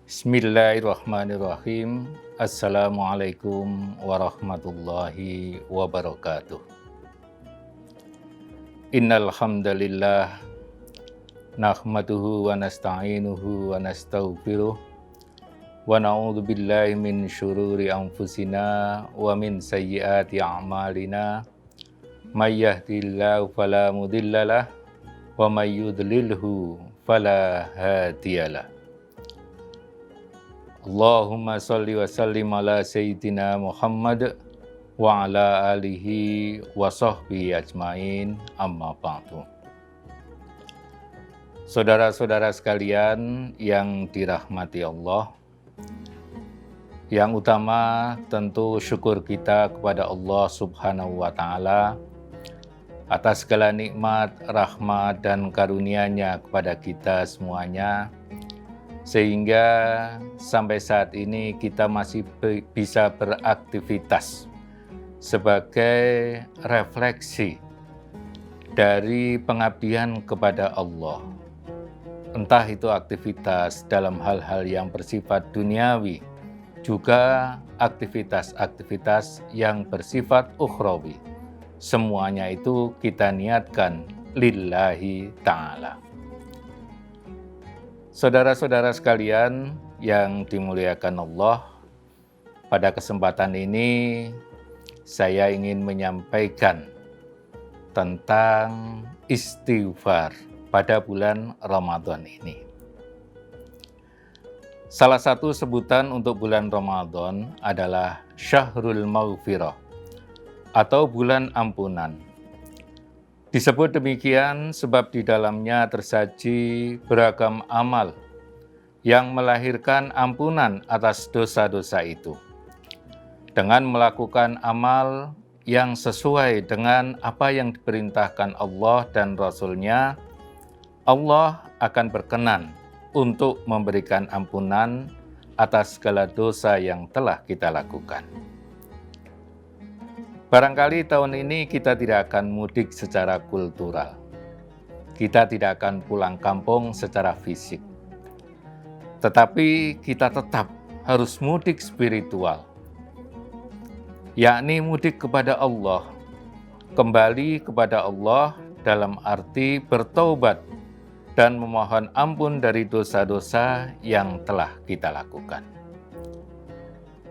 Bismillahirrahmanirrahim. Assalamualaikum warahmatullahi wabarakatuh. Innal hamdalillah nahmaduhu wa nasta'inuhu wa nastaghfiruh wa na'udzu billahi min syururi anfusina wa min sayyiati a'malina. May yahdihillahu fala mudhillalah wa may yudlilhu fala hadiyalah. Allahumma sholli wa sallim ala sayyidina Muhammad wa ala alihi wa sahbihi ajmain, amma ba'du. Saudara-saudara sekalian yang dirahmati Allah, yang utama tentu syukur kita kepada Allah Subhanahu wa Ta'ala atas segala nikmat, rahmat, dan karunia-Nya kepada kita semuanya, sehingga sampai saat ini kita masih bisa beraktivitas sebagai refleksi dari pengabdian kepada Allah. Entah itu aktivitas dalam hal-hal yang bersifat duniawi, juga aktivitas-aktivitas yang bersifat ukhrawi. Semuanya itu kita niatkan lillahi ta'ala. Saudara-saudara sekalian yang dimuliakan Allah, pada kesempatan ini saya ingin menyampaikan tentang istighfar pada bulan Ramadan ini. Salah satu sebutan untuk bulan Ramadan adalah Syahrul Maghfirah atau bulan ampunan. Disebut demikian sebab di dalamnya tersaji beragam amal yang melahirkan ampunan atas dosa-dosa itu. Dengan melakukan amal yang sesuai dengan apa yang diperintahkan Allah dan Rasul-Nya, Allah akan berkenan untuk memberikan ampunan atas segala dosa yang telah kita lakukan. Barangkali tahun ini kita tidak akan mudik secara kultural. Kita tidak akan pulang kampung secara fisik. Tetapi kita tetap harus mudik spiritual. Yakni mudik kepada Allah. Kembali kepada Allah dalam arti bertaubat dan memohon ampun dari dosa-dosa yang telah kita lakukan.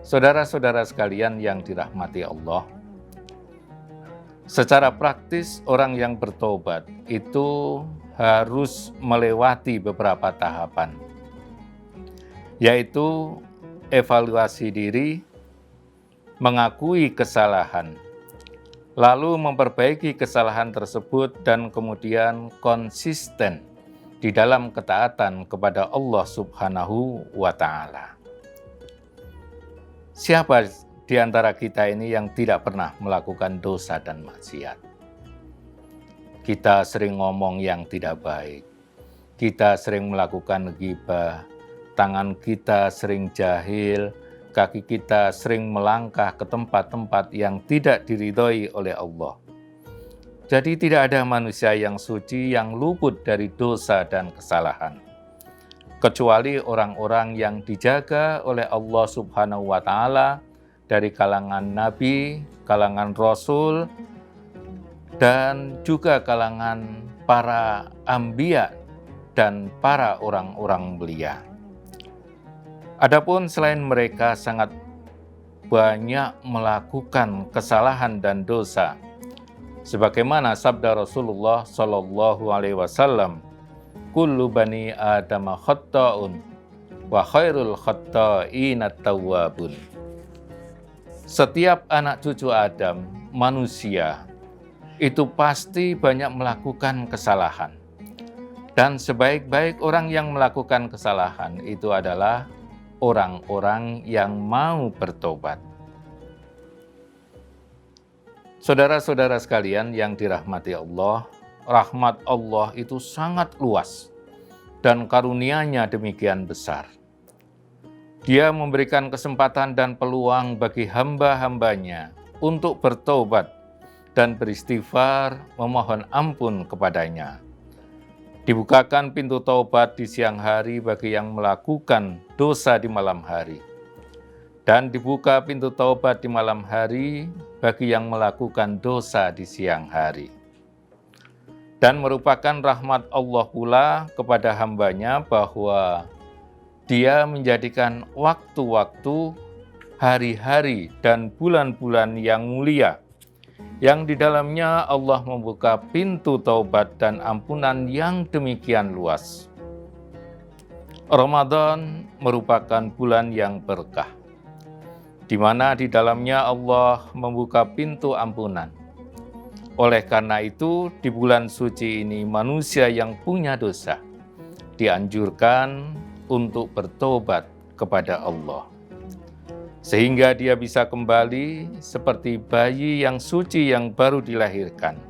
Saudara-saudara sekalian yang dirahmati Allah, secara praktis, orang yang bertobat itu harus melewati beberapa tahapan, yaitu evaluasi diri, mengakui kesalahan, lalu memperbaiki kesalahan tersebut, dan kemudian konsisten di dalam ketaatan kepada Allah Subhanahu wa Ta'ala. Siapa di antara kita ini yang tidak pernah melakukan dosa dan maksiat? Kita sering ngomong yang tidak baik, kita sering melakukan ghibah, tangan kita sering jahil, kaki kita sering melangkah ke tempat-tempat yang tidak diridhoi oleh Allah. Jadi tidak ada manusia yang suci yang luput dari dosa dan kesalahan, kecuali orang-orang yang dijaga oleh Allah Subhanahu wa Ta'ala dari kalangan nabi, kalangan rasul, dan juga kalangan para anbiya dan para orang-orang mulia. Adapun selain mereka sangat banyak melakukan kesalahan dan dosa, sebagaimana sabda Rasulullah Shallallahu Alaihi Wasallam, "Kullu bani Adam khatta'un wa khairul khatta'ina tawwabun." Setiap anak cucu Adam, manusia, itu pasti banyak melakukan kesalahan. Dan sebaik-baik orang yang melakukan kesalahan itu adalah orang-orang yang mau bertobat. Saudara-saudara sekalian yang dirahmati Allah, rahmat Allah itu sangat luas dan karunia-Nya demikian besar. Dia memberikan kesempatan dan peluang bagi hamba-hambanya untuk bertobat dan beristighfar, memohon ampun kepadanya. Dibukakan pintu taubat di siang hari bagi yang melakukan dosa di malam hari. Dan dibuka pintu taubat di malam hari bagi yang melakukan dosa di siang hari. Dan merupakan rahmat Allah pula kepada hambanya bahwa Dia menjadikan waktu-waktu, hari-hari, dan bulan-bulan yang mulia, yang di dalamnya Allah membuka pintu taubat dan ampunan yang demikian luas. Ramadan merupakan bulan yang berkah, di mana di dalamnya Allah membuka pintu ampunan. Oleh karena itu, di bulan suci ini manusia yang punya dosa dianjurkan untuk bertobat kepada Allah, sehingga dia bisa kembali seperti bayi yang suci yang baru dilahirkan.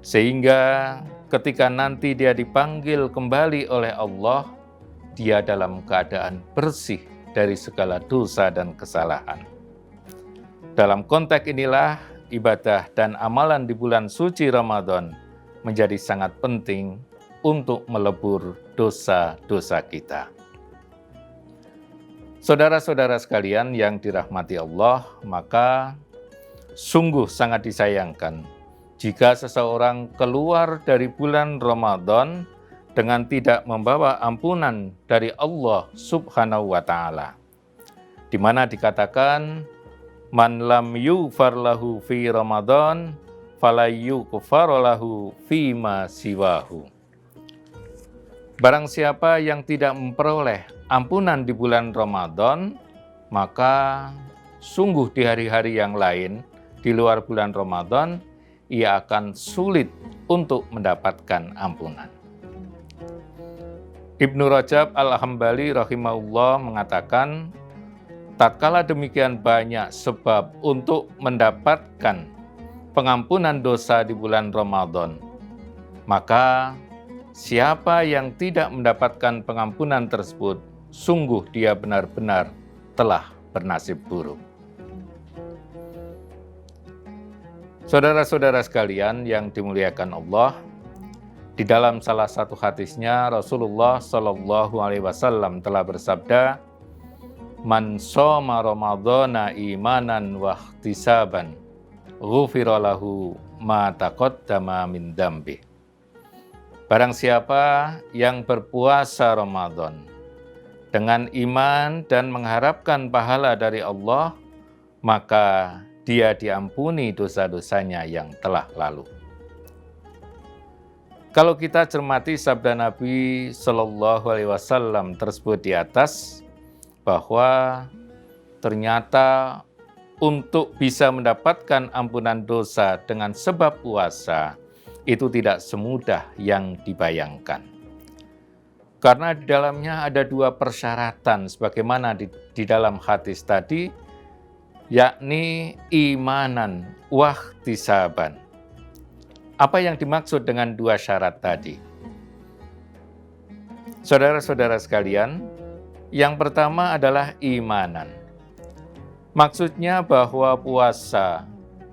Sehingga ketika nanti dia dipanggil kembali oleh Allah, dia dalam keadaan bersih dari segala dosa dan kesalahan. Dalam konteks inilah, ibadah dan amalan di bulan suci Ramadan menjadi sangat penting untuk melebur dosa-dosa kita. Saudara-saudara sekalian yang dirahmati Allah, maka sungguh sangat disayangkan jika seseorang keluar dari bulan Ramadan dengan tidak membawa ampunan dari Allah Subhanahu wa Ta'ala, di mana dikatakan, "Man lam yughfar lahu fi Ramadan, fala yughfar lahu fima siwahu." Barang siapa yang tidak memperoleh ampunan di bulan Ramadan, maka sungguh di hari-hari yang lain di luar bulan Ramadan, ia akan sulit untuk mendapatkan ampunan. Ibnu Rajab Al-Hambali rahimahullah mengatakan, tatkala demikian banyak sebab untuk mendapatkan pengampunan dosa di bulan Ramadan, maka siapa yang tidak mendapatkan pengampunan tersebut, sungguh dia benar-benar telah bernasib buruk. Saudara-saudara sekalian yang dimuliakan Allah, di dalam salah satu hadisnya Rasulullah Shallallahu Alaihi Wasallam telah bersabda, "Man shoma Ramadhana imanan wa ihtisaban, ghufira lahu ma taqaddama min dambi." Barang siapa yang berpuasa Ramadan dengan iman dan mengharapkan pahala dari Allah, maka dia diampuni dosa-dosanya yang telah lalu. Kalau kita cermati sabda Nabi Shallallahu Alaihi Wasallam tersebut di atas, bahwa ternyata untuk bisa mendapatkan ampunan dosa dengan sebab puasa, itu tidak semudah yang dibayangkan. Karena di dalamnya ada dua persyaratan sebagaimana di dalam hadis tadi, yakni imanan wahtisaban. Apa yang dimaksud dengan dua syarat tadi? Saudara-saudara sekalian, yang pertama adalah imanan. Maksudnya bahwa puasa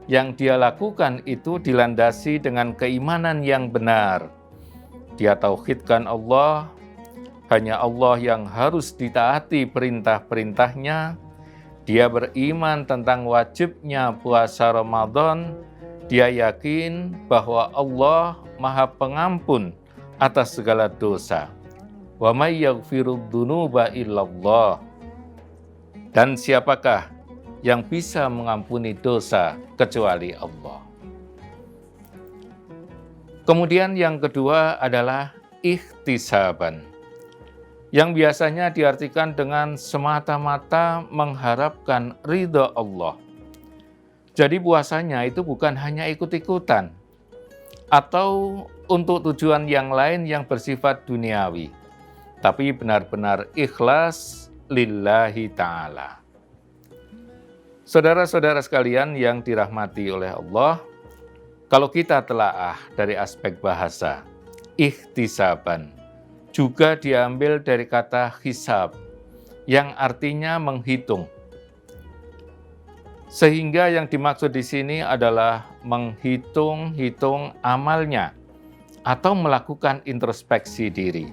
yang dia lakukan itu dilandasi dengan keimanan yang benar. Dia tauhidkan Allah, hanya Allah yang harus ditaati perintah-perintahnya. Dia beriman tentang wajibnya puasa Ramadan. Dia yakin bahwa Allah Maha Pengampun atas segala dosa. Wa may yaghfirud dzunuba illallah. Dan siapakah yang bisa mengampuni dosa kecuali Allah? Kemudian yang kedua adalah ihtisaban, yang biasanya diartikan dengan semata-mata mengharapkan ridha Allah. Jadi puasanya itu bukan hanya ikut-ikutan atau untuk tujuan yang lain yang bersifat duniawi, tapi benar-benar ikhlas lillahi ta'ala. Saudara-saudara sekalian yang dirahmati oleh Allah, kalau kita telaah dari aspek bahasa, ihtisaban juga diambil dari kata hisab, yang artinya menghitung. Sehingga yang dimaksud di sini adalah menghitung-hitung amalnya atau melakukan introspeksi diri,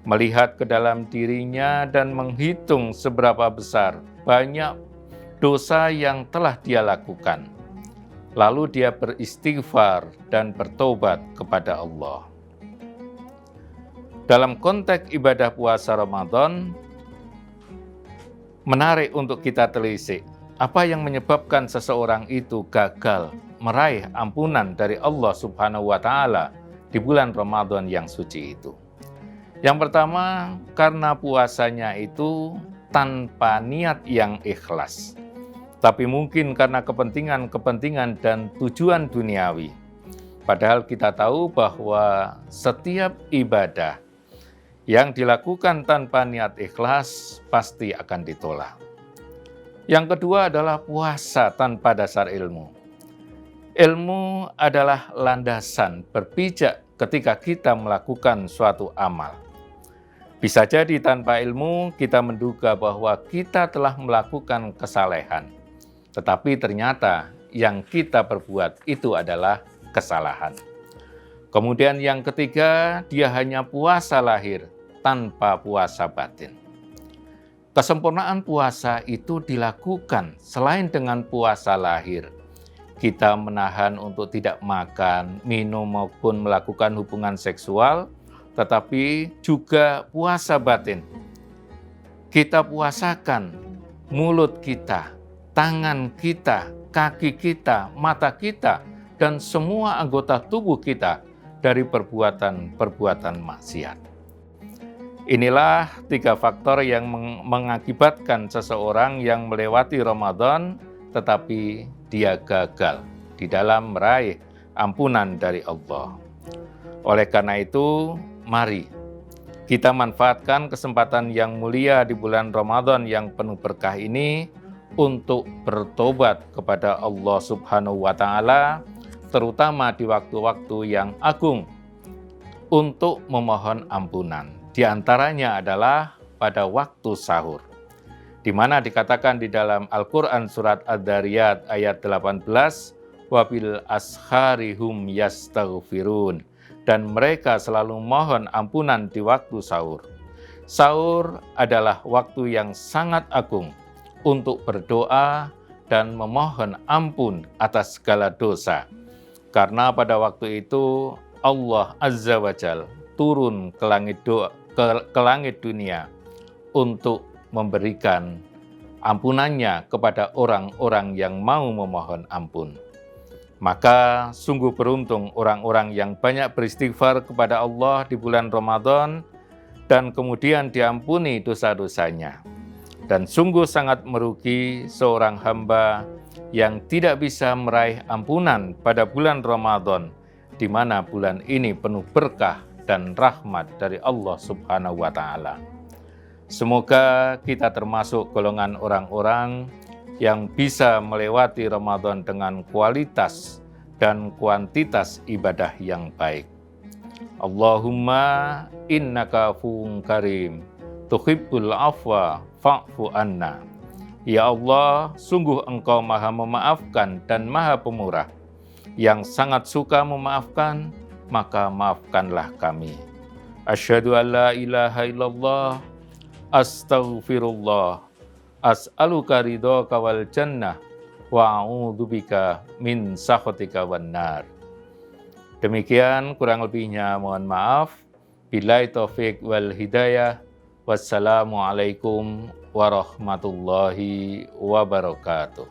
melihat ke dalam dirinya dan menghitung seberapa besar banyak dosa yang telah dia lakukan. Lalu dia beristighfar dan bertobat kepada Allah. Dalam konteks ibadah puasa Ramadan, menarik untuk kita telisik apa yang menyebabkan seseorang itu gagal meraih ampunan dari Allah Subhanahu wa Ta'ala di bulan Ramadan yang suci itu. Yang pertama, karena puasanya itu tanpa niat yang ikhlas, tapi mungkin karena kepentingan dan tujuan duniawi. Padahal kita tahu bahwa setiap ibadah yang dilakukan tanpa niat ikhlas pasti akan ditolak. Yang kedua adalah puasa tanpa dasar ilmu. Ilmu adalah landasan berpijak ketika kita melakukan suatu amal. Bisa jadi tanpa ilmu kita menduga bahwa kita telah melakukan kesalehan, tetapi ternyata yang kita perbuat itu adalah kesalahan. Kemudian yang ketiga, dia hanya puasa lahir tanpa puasa batin. Kesempurnaan puasa itu dilakukan selain dengan puasa lahir. Kita menahan untuk tidak makan, minum maupun melakukan hubungan seksual, tetapi juga puasa batin. Kita puasakan mulut kita, tangan kita, kaki kita, mata kita, dan semua anggota tubuh kita dari perbuatan-perbuatan maksiat. Inilah 3 faktor yang mengakibatkan seseorang yang melewati Ramadan tetapi dia gagal di dalam meraih ampunan dari Allah. Oleh karena itu, mari kita manfaatkan kesempatan yang mulia di bulan Ramadan yang penuh berkah ini untuk bertobat kepada Allah Subhanahu wa Ta'ala, terutama di waktu-waktu yang agung, untuk memohon ampunan. Di antaranya adalah pada waktu sahur, di mana dikatakan di dalam Al-Quran surat Ad-Dariyat ayat 18, wabil ashari hum yastaghfirun, dan mereka selalu mohon ampunan di waktu sahur. Sahur adalah waktu yang sangat agung untuk berdoa dan memohon ampun atas segala dosa. Karena pada waktu itu Allah Azza wa Jalla turun ke langit dunia untuk memberikan ampunannya kepada orang-orang yang mau memohon ampun. Maka sungguh beruntung orang-orang yang banyak beristighfar kepada Allah di bulan Ramadan dan kemudian diampuni dosa-dosanya. Dan sungguh sangat merugi seorang hamba yang tidak bisa meraih ampunan pada bulan Ramadan, di mana bulan ini penuh berkah dan rahmat dari Allah Subhanahu wa Ta'ala. Semoga kita termasuk golongan orang-orang yang bisa melewati Ramadan dengan kualitas dan kuantitas ibadah yang baik. Allahumma innaka afuwwun karim, tuhibbul afwa fa'fu anna. Ya Allah, sungguh Engkau Maha Memaafkan dan Maha Pemurah, yang sangat suka memaafkan, maka maafkanlah kami. Asyhadu an la ilaha illallah, astaghfirullah, as'aluka ridhaka wal jannah, wa a'udzubika min sakhatika wan nar. Demikian kurang lebihnya mohon maaf. Billahi taufik wal hidayah. Wassalamualaikum warahmatullahi wabarakatuh.